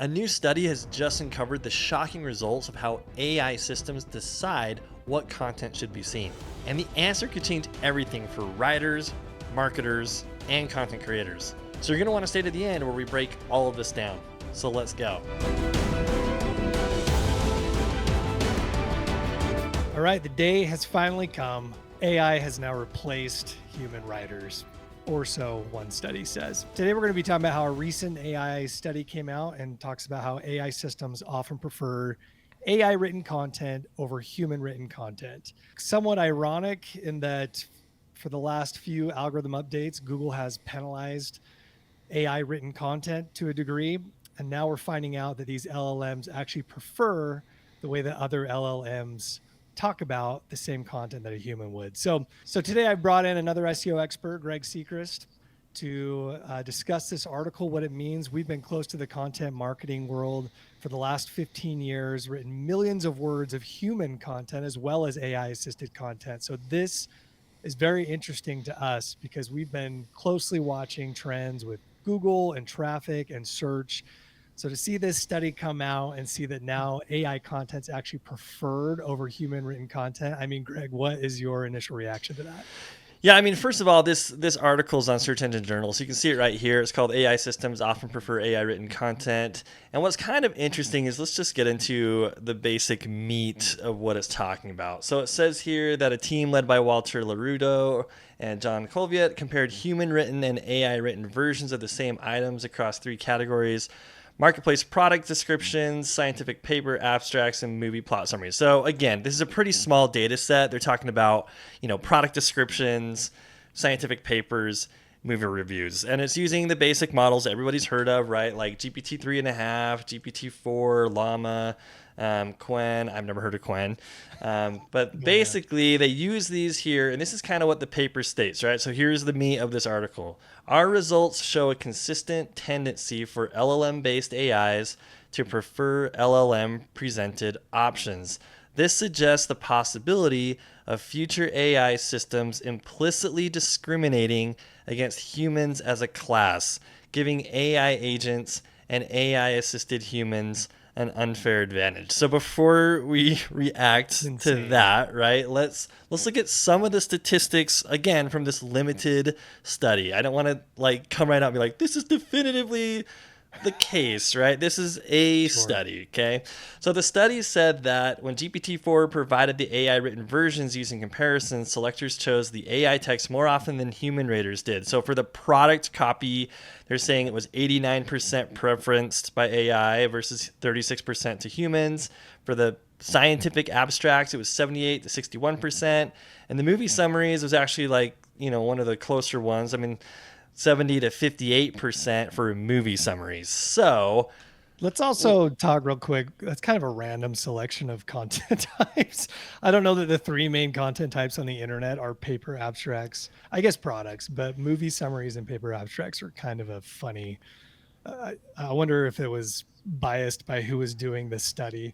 A new study has just uncovered the shocking results of how AI systems decide what content should be seen. And the answer could change everything for writers, marketers, and content creators. So you're going to want to stay to the end where we break all of this down. So let's go. All right, the day has finally come. AI has now replaced human writers, or so one study says. Today, we're going to be talking about how a recent AI study came out and talks about how AI systems often prefer AI written content over human written content. Somewhat ironic in that for the last few algorithm updates, Google has penalized AI written content to a degree. And now we're finding out that these LLMs actually prefer the way that other LLMs talk about the same content that a human would. So today I brought in another SEO expert, Greg Sechrist, to discuss this article, what it means. We've been close to the content marketing world for the last 15 years, written millions of words of human content as well as AI assisted content. So this is very interesting to us because we've been closely watching trends with Google and traffic and search. So to see this study come out and see that now AI content's actually preferred over human written content, I mean, Greg, what is your initial reaction to that? Yeah, I mean, first of all, this article is on Search Engine Journal, so you can see it right here. It's called AI Systems Often Prefer AI Written Content. And what's kind of interesting is let's just get into the basic meat of what it's talking about. So it says here that a team led by Walter Larudo and John Colviet compared human written and AI written versions of the same items across 3 categories: marketplace product descriptions, scientific paper abstracts, and movie plot summaries. So again, this is a pretty small data set. They're talking about, product descriptions, scientific papers, movie reviews. And it's using the basic models everybody's heard of, right? Like GPT 3.5, GPT 4, Llama, Quen. I've never heard of Quen. But basically, they use these here, and this is kind of what the paper states, right? So here's the meat of this article. Our results show a consistent tendency for LLM-based AIs to prefer LLM-presented options. This suggests the possibility of future AI systems implicitly discriminating against humans as a class, giving AI agents and AI-assisted humans an unfair advantage. So before we react to that, right, let's look at some of the statistics again from this limited study. I don't want to come right out and be like, this is definitively the case, right? This is a study, okay? So the study said that when GPT-4 provided the AI written versions using comparisons, selectors chose the AI text more often than human raters did. So for the product copy, they're saying it was 89% preferenced by AI versus 36% to humans. For the scientific abstracts, it was 78 to 61%. And the movie summaries was actually one of the closer ones. I mean, 70 to 58% for movie summaries. So let's also talk real quick. That's kind of a random selection of content types. I don't know that the 3 main content types on the internet are paper abstracts, I guess products, but movie summaries and paper abstracts are kind of a funny. I wonder if it was biased by who was doing this study.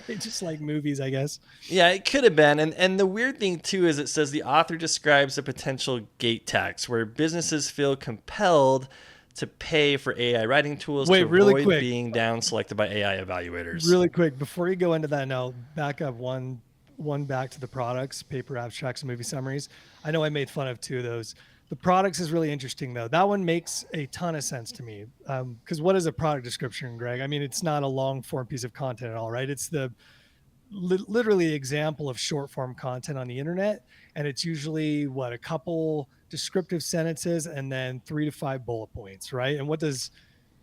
They just like movies, I guess. Yeah, it could have been. And the weird thing, too, is it says the author describes a potential gate tax where businesses feel compelled to pay for AI writing tools to avoid being down selected by AI evaluators. Really quick, before you go into that, now back up one back to the products, paper abstracts, and movie summaries. I know I made fun of 2 of those. The products is really interesting, though. That one makes a ton of sense to me. Because what is a product description, Greg? I mean, it's not a long form piece of content at all, right? It's the literally example of short form content on the internet. And it's usually a couple descriptive sentences and then 3 to 5 bullet points, right? And what does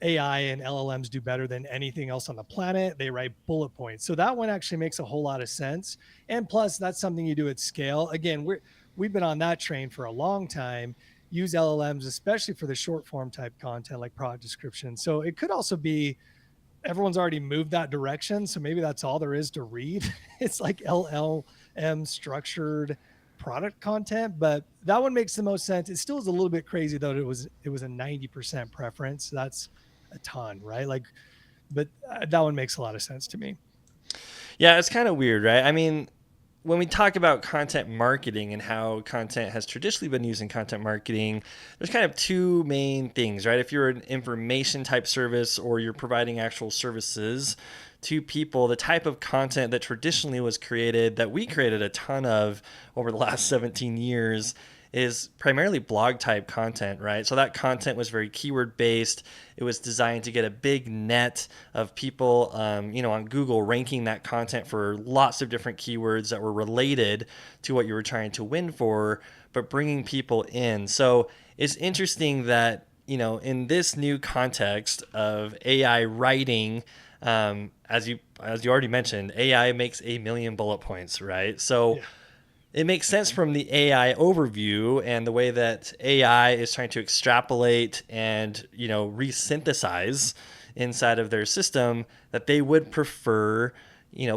AI and LLMs do better than anything else on the planet? They write bullet points. So that one actually makes a whole lot of sense. And plus, that's something you do at scale. Again, we've been on that train for a long time. Use LLMs, especially for the short form type content like product description. So it could also be everyone's already moved that direction. So maybe that's all there is to read. It's like LLM structured product content, but that one makes the most sense. It still is a little bit crazy though. It was a 90% preference. That's a ton, right? But that one makes a lot of sense to me. Yeah, it's kind of weird, right? I mean, when we talk about content marketing and how content has traditionally been used in content marketing, there's kind of two main things, right? If you're an information type service or you're providing actual services to people, the type of content that traditionally was created, that we created a ton of over the last 17 years, is primarily blog type content, right? So that content was very keyword based. It was designed to get a big net of people, on Google ranking that content for lots of different keywords that were related to what you were trying to win for, but bringing people in. So it's interesting that, in this new context of AI writing, as you already mentioned, AI makes a million bullet points, right? So Yeah. it makes sense from the AI overview and the way that AI is trying to extrapolate and, resynthesize inside of their system, that they would prefer,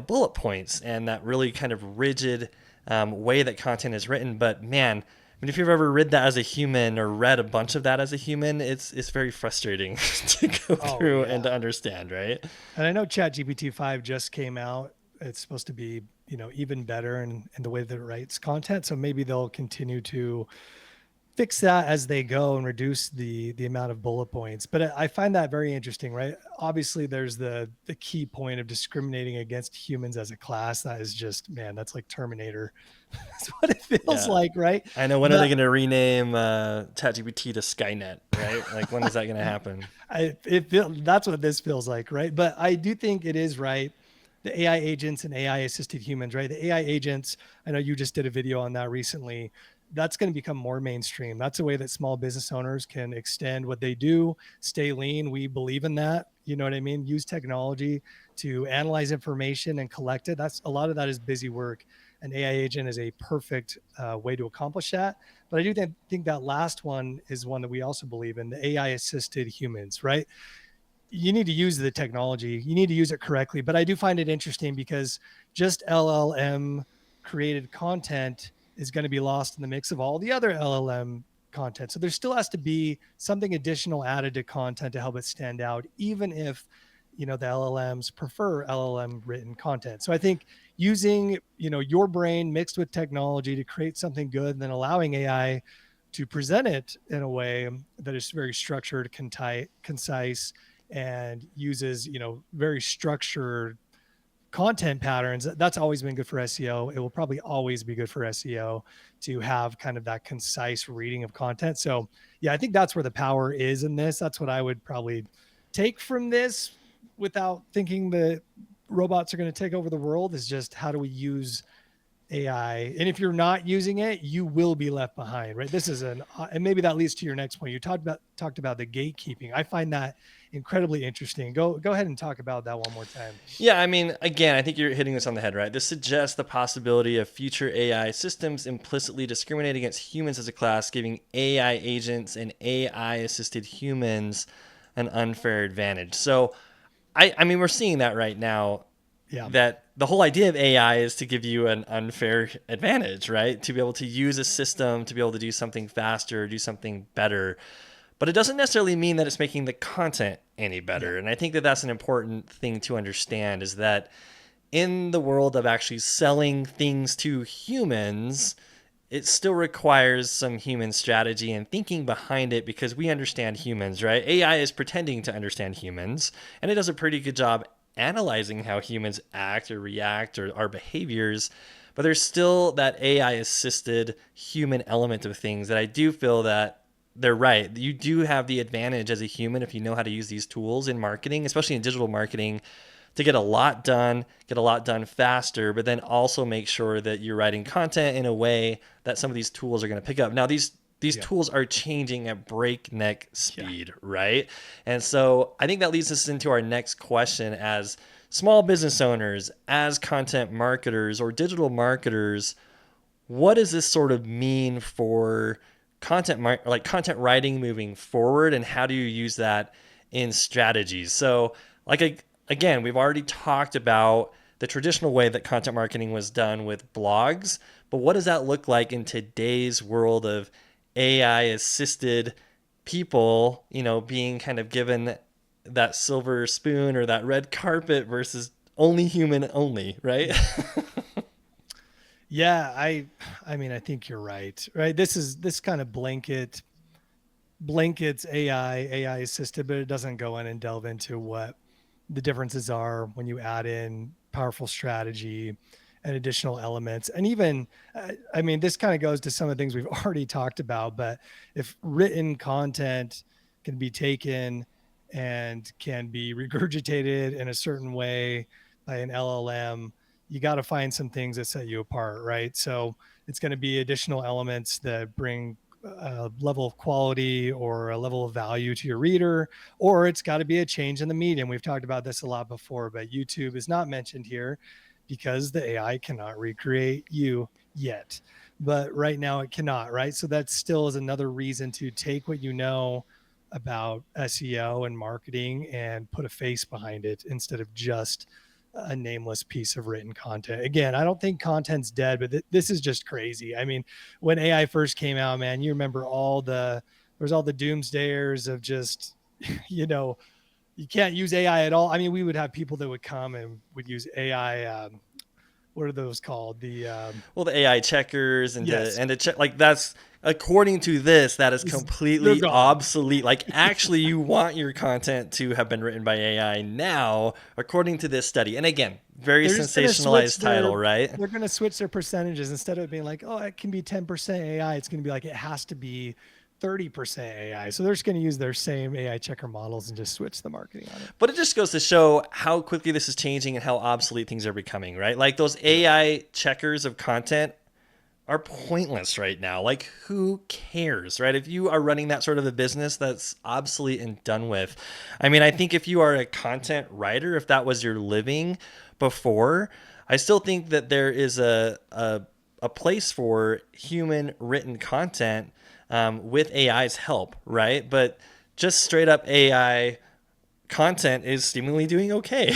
bullet points and that really kind of rigid way that content is written. But man, I mean, if you've ever read that as a human or read a bunch of that as a human, it's very frustrating to go Oh, through and yeah. to understand, right? And I know ChatGPT 5 just came out. It's supposed to be, even better in the way that it writes content. So maybe they'll continue to fix that as they go and reduce the amount of bullet points. But I find that very interesting, right? Obviously, there's the key point of discriminating against humans as a class. That is just, man, that's like Terminator. That's what it feels Yeah. like, right? I know. When are they But going to rename ChatGPT to Skynet, right? Like, when is that going to happen? that's what this feels like, right? But I do think it is right. The AI agents and AI assisted humans, right? The AI agents, I know you just did a video on that recently. That's going to become more mainstream. That's a way that small business owners can extend what they do, stay lean. We believe in that. You know what I mean? Use technology to analyze information and collect it. That's a lot of that is busy work. An AI agent is a perfect way to accomplish that. But I do think that last one is one that we also believe in, the AI assisted humans, right? You need to use the technology. You need to use it correctly. But I do find it interesting because just LLM created content is going to be lost in the mix of all the other LLM content. So there still has to be something additional added to content to help it stand out, even if the LLMs prefer LLM written content. So I think using your brain mixed with technology to create something good, and then allowing AI to present it in a way that is very structured, concise, and uses very structured content patterns. That's always been good for SEO. It will probably always be good for SEO to have kind of that concise reading of content. So yeah, I think that's where the power is in this. That's what I would probably take from this, without thinking that robots are going to take over the world, is just how do we use AI. And if you're not using it, you will be left behind, right? This is and maybe that leads to your next point. You talked about the gatekeeping. I find that incredibly interesting. Go ahead and talk about that one more time. Yeah, I mean, again, I think you're hitting this on the head, right? This suggests the possibility of future AI systems implicitly discriminating against humans as a class, giving AI agents and AI assisted humans an unfair advantage. So, I mean, we're seeing that right now, Yeah. that the whole idea of AI is to give you an unfair advantage, right? To be able to use a system to be able to do something faster, do something better. But it doesn't necessarily mean that it's making the content any Yeah. better. And I think that that's an important thing to understand, is that in the world of actually selling things to humans, it still requires some human strategy and thinking behind it, because we understand humans, right? AI is pretending to understand humans, and it does a pretty good job analyzing how humans act or react or our behaviors. But there's still that AI assisted human element of things that I do feel that they're right. You do have the advantage as a human if you know how to use these tools in marketing, especially in digital marketing, to get a lot done faster, but then also make sure that you're writing content in a way that some of these tools are going to pick up. Now, these Yeah. tools are changing at breakneck Yeah. speed, right? And so I think that leads us into our next question. As small business owners, as content marketers or digital marketers, what does this sort of mean for content writing moving forward, and how do you use that in strategies? So, again, we've already talked about the traditional way that content marketing was done with blogs, but what does that look like in today's world of AI assisted people, being kind of given that silver spoon or that red carpet versus only human only, right? Yeah, I mean, I think you're right. Right. This kind of blankets AI assisted, but it doesn't go in and delve into what the differences are when you add in powerful strategy and additional elements. And even, I mean, this kind of goes to some of the things we've already talked about, but if written content can be taken and can be regurgitated in a certain way by an LLM, you got to find some things that set you apart, right? So it's going to be additional elements that bring a level of quality or a level of value to your reader, or it's got to be a change in the medium. We've talked about this a lot before, but YouTube is not mentioned here because the AI cannot recreate you yet. But right now it cannot, right? So that still is another reason to take what you know about SEO and marketing and put a face behind it instead of just a nameless piece of written content. Again, I don't think content's dead, but this is just crazy. I mean, when AI first came out, man, you remember there's all the doomsdayers of just, you know, you can't use AI at all. I mean, we would have people that would come and would use AI. What are those called? Well, the AI checkers Yes, and to check like that's according to this that is they're completely gone. obsolete. Like actually, you want your content to have been written by AI now, according to this study. And again, very They're just going to switch sensationalized title, right? they're going to switch their percentages. Instead of being like, oh, it can be 10% AI, it's going to be like, it has to be 30% AI. So they're just going to use their same AI checker models and just switch the marketing on it. But it just goes to show how quickly this is changing and how obsolete things are becoming, right? Like those Yeah. AI checkers of content are pointless right now. Like, who cares, right? If you are running that sort of a business, that's obsolete and done with. I mean, I think if you are a content writer, if that was your living before, I still think that there is a place for human written content with AI's help, right? But just straight up AI content is seemingly doing okay.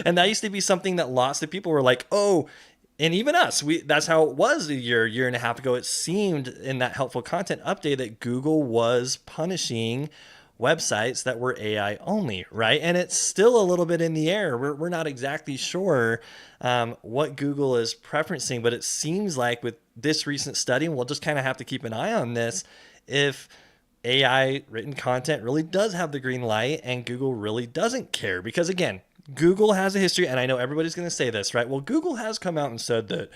And that used to be something that lots of people were like, oh, and even us, we that's how it was a year and a half ago. It seemed in that helpful content update that Google was punishing websites that were AI only, right? And it's still a little bit in the air. We're not exactly sure what Google is preferencing, but it seems like with this recent study, and we'll just kind of have to keep an eye on this, if AI written content really does have the green light and Google really doesn't care. Because again, Google has a history, and I know everybody's going to say this, right? Well, Google has come out and said that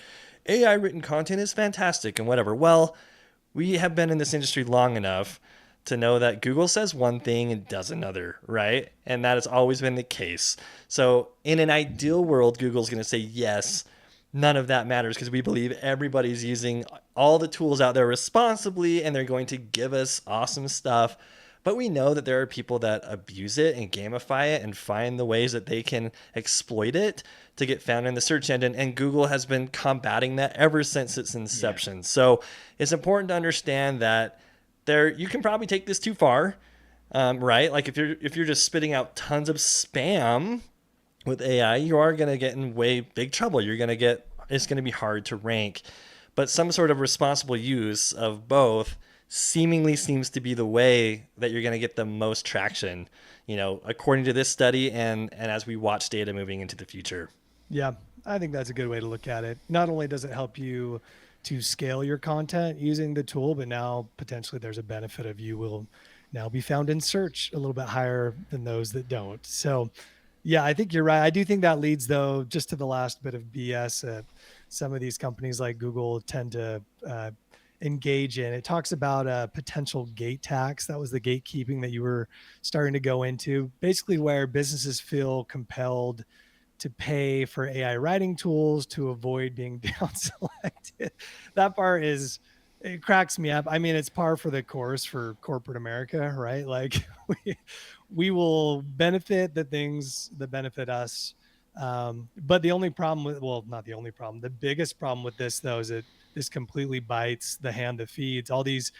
AI written content is fantastic and whatever. Well, we have been in this industry long enough to know that Google says one thing and does another, right? And that has always been the case. So, in an ideal world, Google's going to say yes. None of that matters because we believe everybody's using all the tools out there responsibly and they're going to give us awesome stuff. But we know that there are people that abuse it and gamify it and find the ways that they can exploit it to get found in the search engine. And Google has been combating that ever since its Yeah. inception. So it's important to understand that there you can probably take this too far, right? Like if you're just spitting out tons of spam with AI, you are going to get in way big trouble. It's going to be hard to rank. But some sort of responsible use of both seemingly seems to be the way that you're going to get the most traction, according to this study and as we watch data moving into the future. Yeah, I think that's a good way to look at it. Not only does it help you to scale your content using the tool, but now potentially there's a benefit of you will now be found in search a little bit higher than those that don't. So, yeah, I think you're right. I do think that leads, though, just to the last bit of BS some of these companies like Google tend to engage in. It talks about a potential gate tax. That was the gatekeeping that you were starting to go into, basically, where businesses feel compelled to pay for AI writing tools to avoid being down selected. That part it cracks me up. I mean, it's par for the course for corporate America, right? Like we will benefit the things that benefit us. But the only problem well, not the only problem, the biggest problem with this though is that this completely bites the hand that feeds. All these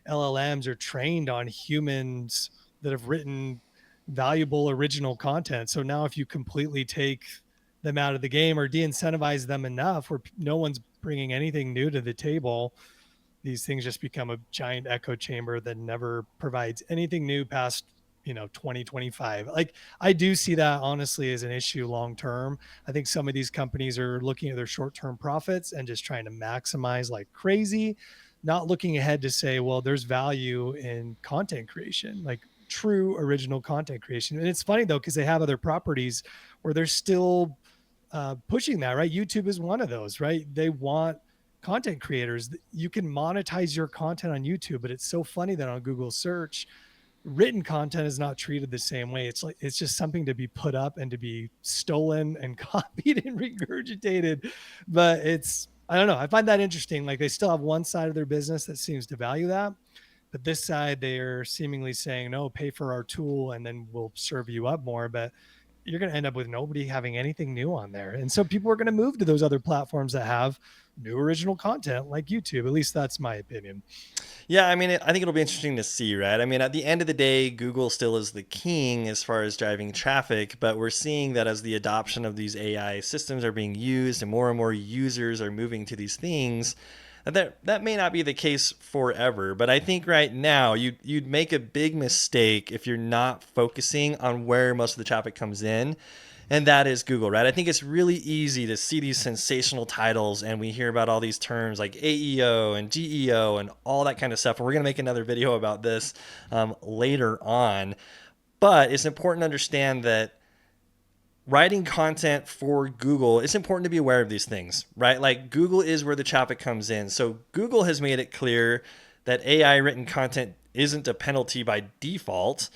LLMs are trained on humans that have written valuable original content. So now if you completely take them out of the game or de-incentivize them enough where no one's bringing anything new to the table, these things just become a giant echo chamber that never provides anything new past 2025. Like, I do see that honestly as an issue long term. I think some of these companies are looking at their short-term profits and just trying to maximize like crazy, not looking ahead to say, well, there's value in content creation, like true original content creation. And it's funny though, because they have other properties where they're still pushing that, right? YouTube is one of those, right? They want content creators. You can monetize your content on YouTube, but it's so funny that on Google search, written content is not treated the same way. It's like it's just something to be put up and to be stolen and copied and regurgitated. But it's, I don't know, I find that interesting. Like, they still have one side of their business that seems to value that, but this side they are seemingly saying, no, pay for our tool and then we'll serve you up more. But you're going to end up with nobody having anything new on there. And so people are going to move to those other platforms that have new original content like YouTube. At least that's my opinion. Yeah, I mean, I think it'll be interesting to see, right? I mean, at the end of the day, Google still is the king as far as driving traffic, but we're seeing that as the adoption of these AI systems are being used and more users are moving to these things, that may not be the case forever. But I think right now you'd make a big mistake if you're not focusing on where most of the traffic comes in, and that is Google, right? I think it's really easy to see these sensational titles, and we hear about all these terms like AEO and GEO and all that kind of stuff. And we're going to make another video about this later on. But it's important to understand that writing content for Google, it's important to be aware of these things, right? Like, Google is where the traffic comes in. So Google has made it clear that AI written content isn't a penalty by default.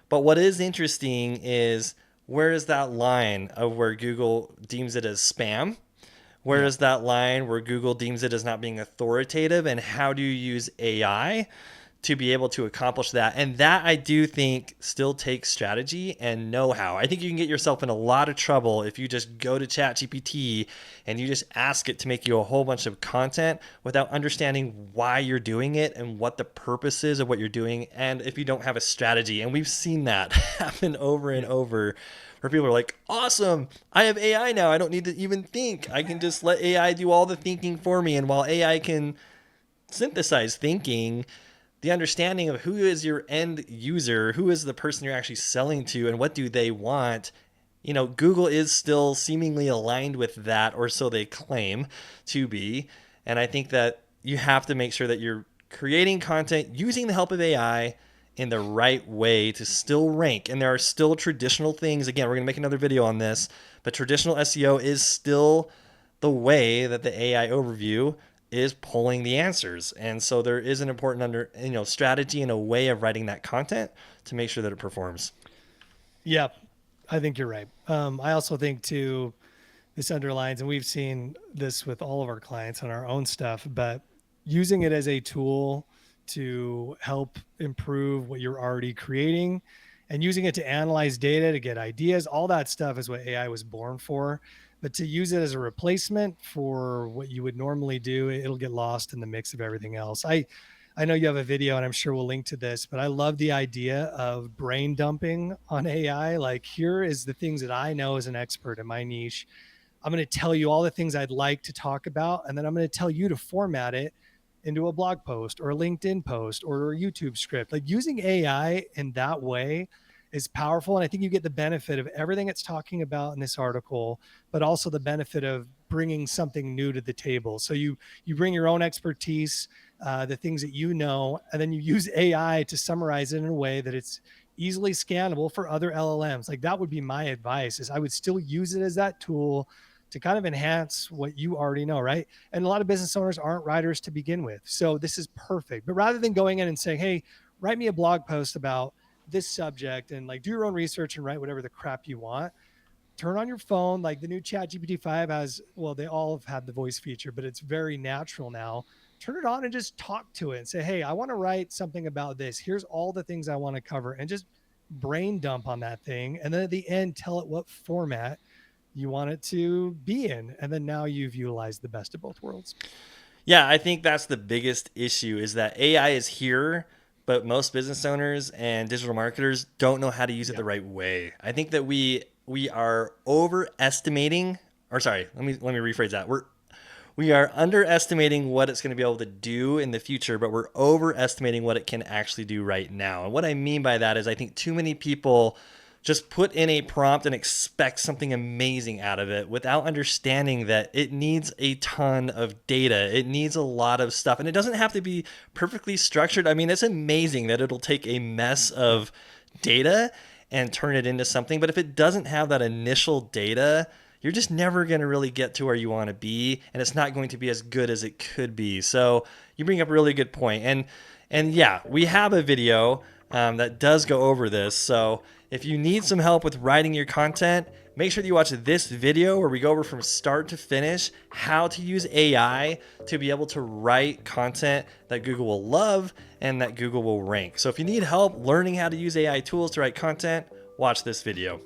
But what is interesting is, where is that line of where Google deems it as spam? Where is that line where Google deems it as not being authoritative? And how do you use AI to be able to accomplish that? And that, I do think, still takes strategy and know-how. I think you can get yourself in a lot of trouble if you just go to ChatGPT and you just ask it to make you a whole bunch of content without understanding why you're doing it and what the purpose is of what you're doing, and if you don't have a strategy. And we've seen that happen over and over, where people are like, awesome, I have AI now. I don't need to even think. I can just let AI do all the thinking for me. And while AI can synthesize thinking, the understanding of who is your end user, who is the person you're actually selling to, and what do they want, Google is still seemingly aligned with that, or so they claim to be. And I think that you have to make sure that you're creating content using the help of AI in the right way to still rank. And there are still traditional things. Again, we're going to make another video on this, but traditional SEO is still the way that the AI overview is pulling the answers. And so there is an important strategy and a way of writing that content to make sure that it performs. Yeah, I think you're right. I also think too, this underlines, and we've seen this with all of our clients on our own stuff, but using it as a tool to help improve what you're already creating and using it to analyze data, to get ideas, all that stuff is what AI was born for. But to use it as a replacement for what you would normally do, it'll get lost in the mix of everything else. I know you have a video and I'm sure we'll link to this, but I love the idea of brain dumping on AI. Like, here is the things that I know as an expert in my niche. I'm going to tell you all the things I'd like to talk about, and then I'm going to tell you to format it into a blog post or a LinkedIn post or a YouTube script. Like, using AI in that way is powerful. And I think you get the benefit of everything it's talking about in this article, but also the benefit of bringing something new to the table. So you bring your own expertise, the things that you know, and then you use AI to summarize it in a way that it's easily scannable for other LLMs. Like, that would be my advice, is I would still use it as that tool to kind of enhance what you already know, right? And a lot of business owners aren't writers to begin with. So this is perfect. But rather than going in and saying, hey, write me a blog post about this subject and like do your own research and write whatever the crap you want, turn on your phone. Like, the new ChatGPT 5 has, well, they all have had the voice feature, but it's very natural now. Turn it on and just talk to it and say, hey, I want to write something about this. Here's all the things I want to cover, and just brain dump on that thing. And then at the end, tell it what format you want it to be in. And then now you've utilized the best of both worlds. Yeah, I think that's the biggest issue, is that AI is here, but most business owners and digital marketers don't know how to use it the right way. I think that we are overestimating, or sorry, let me rephrase that. we are underestimating what it's going to be able to do in the future, but we're overestimating what it can actually do right now. And what I mean by that is I think too many people just put in a prompt and expect something amazing out of it without understanding that it needs a ton of data. It needs a lot of stuff, and it doesn't have to be perfectly structured. I mean, it's amazing that it'll take a mess of data and turn it into something, but if it doesn't have that initial data, you're just never going to really get to where you want to be, and it's not going to be as good as it could be. So you bring up a really good point. And yeah, we have a video that does go over this. So if you need some help with writing your content, make sure that you watch this video where we go over from start to finish how to use AI to be able to write content that Google will love and that Google will rank. So if you need help learning how to use AI tools to write content, watch this video.